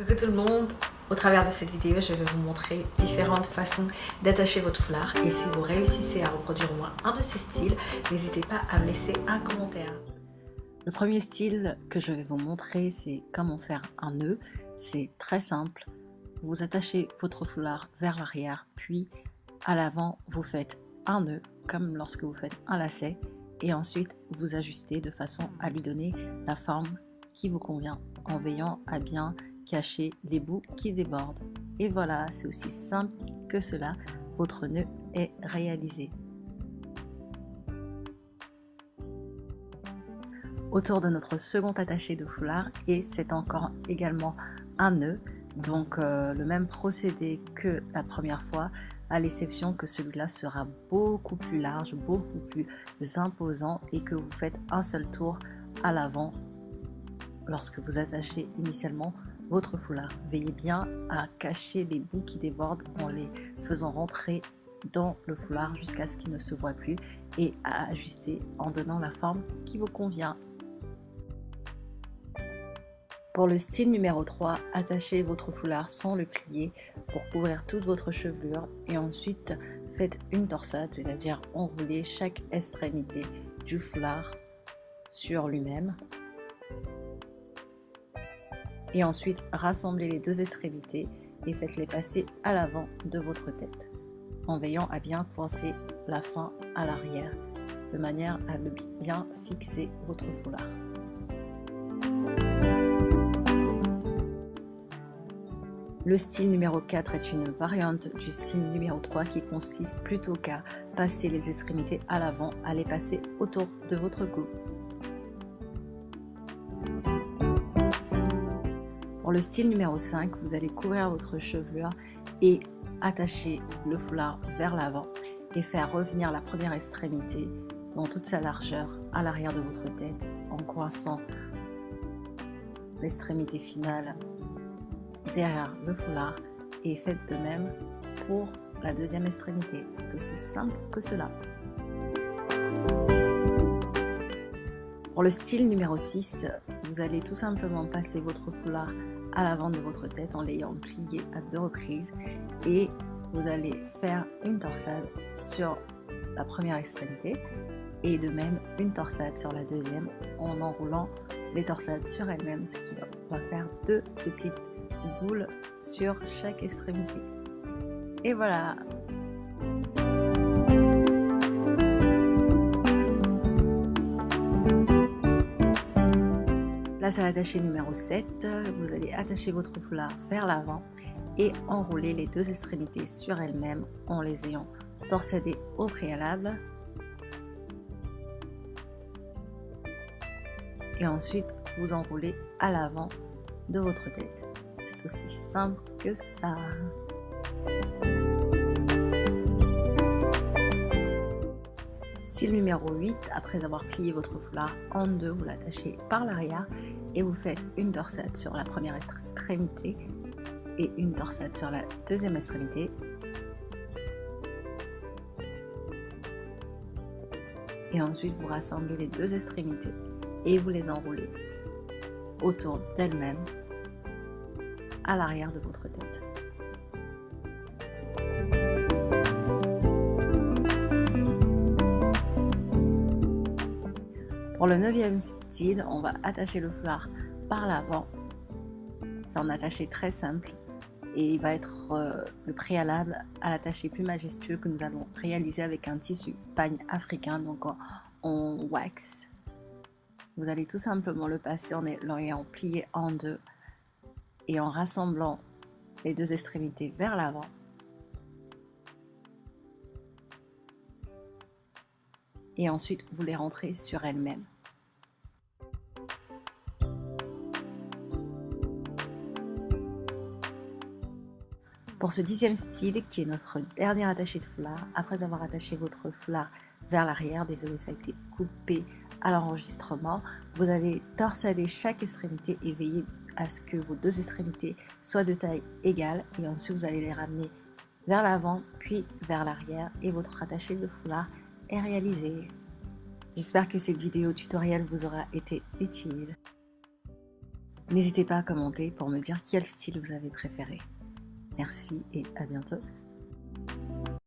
Coucou tout le monde, au travers de cette vidéo je vais vous montrer différentes façons d'attacher votre foulard et si vous réussissez à reproduire au moins un de ces styles, n'hésitez pas à me laisser un commentaire. Le premier style que je vais vous montrer, c'est comment faire un nœud. C'est très simple, vous attachez votre foulard vers l'arrière puis à l'avant vous faites un nœud comme lorsque vous faites un lacet et ensuite vous ajustez de façon à lui donner la forme qui vous convient en veillant à bien cacher les bouts qui débordent. Et voilà, c'est aussi simple que cela, votre nœud est réalisé. Autour de notre second attaché de foulard et c'est encore également un nœud, donc le même procédé que la première fois, à l'exception que celui-là sera beaucoup plus large, beaucoup plus imposant et que vous faites un seul tour à l'avant lorsque vous attachez initialement votre foulard. Veillez bien à cacher les bouts qui débordent en les faisant rentrer dans le foulard jusqu'à ce qu'il ne se voit plus et à ajuster en donnant la forme qui vous convient. Pour le style numéro 3, attachez votre foulard sans le plier pour couvrir toute votre chevelure et ensuite faites une torsade, c'est-à-dire enroulez chaque extrémité du foulard sur lui-même. Et ensuite rassemblez les deux extrémités et faites-les passer à l'avant de votre tête en veillant à bien coincer la fin à l'arrière de manière à bien fixer votre foulard. Le style numéro 4 est une variante du style numéro 3 qui consiste plutôt qu'à passer les extrémités à l'avant, à les passer autour de votre cou. Pour le style numéro 5, vous allez couvrir votre chevelure et attacher le foulard vers l'avant et faire revenir la première extrémité dans toute sa largeur à l'arrière de votre tête en coinçant l'extrémité finale derrière le foulard et faites de même pour la deuxième extrémité. C'est aussi simple que cela. Pour le style numéro 6, vous allez tout simplement passer votre foulard à l'avant de votre tête en l'ayant plié à 2 reprises et vous allez faire une torsade sur la première extrémité et de même une torsade sur la deuxième en enroulant les torsades sur elles-mêmes, ce qui va faire 2 petites boules sur chaque extrémité. Et voilà! Place à l'attaché numéro 7, vous allez attacher votre foulard vers l'avant et enrouler les deux extrémités sur elles-mêmes en les ayant torsadées au préalable. Et ensuite, vous enroulez à l'avant de votre tête. C'est aussi simple que ça. Style numéro 8, après avoir plié votre foulard en deux, vous l'attachez par l'arrière et vous faites une torsade sur la première extrémité et une torsade sur la deuxième extrémité. Et ensuite vous rassemblez les deux extrémités et vous les enroulez autour d'elles-mêmes à l'arrière de votre tête. Pour le 9e style, on va attacher le foulard par l'avant. C'est un attaché très simple et il va être le préalable à l'attaché plus majestueux que nous allons réaliser avec un tissu pagne africain, donc en wax. Vous allez tout simplement le passer en l'ayant plié en deux et en rassemblant les deux extrémités vers l'avant. Et ensuite vous les rentrez sur elles-mêmes. Pour ce 10e style, qui est notre dernier attaché de foulard, après avoir attaché votre foulard vers l'arrière, désolé ça a été coupé à l'enregistrement, vous allez torsader chaque extrémité et veiller à ce que vos deux extrémités soient de taille égale et ensuite vous allez les ramener vers l'avant puis vers l'arrière et votre attaché de foulard est réalisé. J'espère que cette vidéo tutoriel vous aura été utile. N'hésitez pas à commenter pour me dire quel style vous avez préféré. Merci et à bientôt.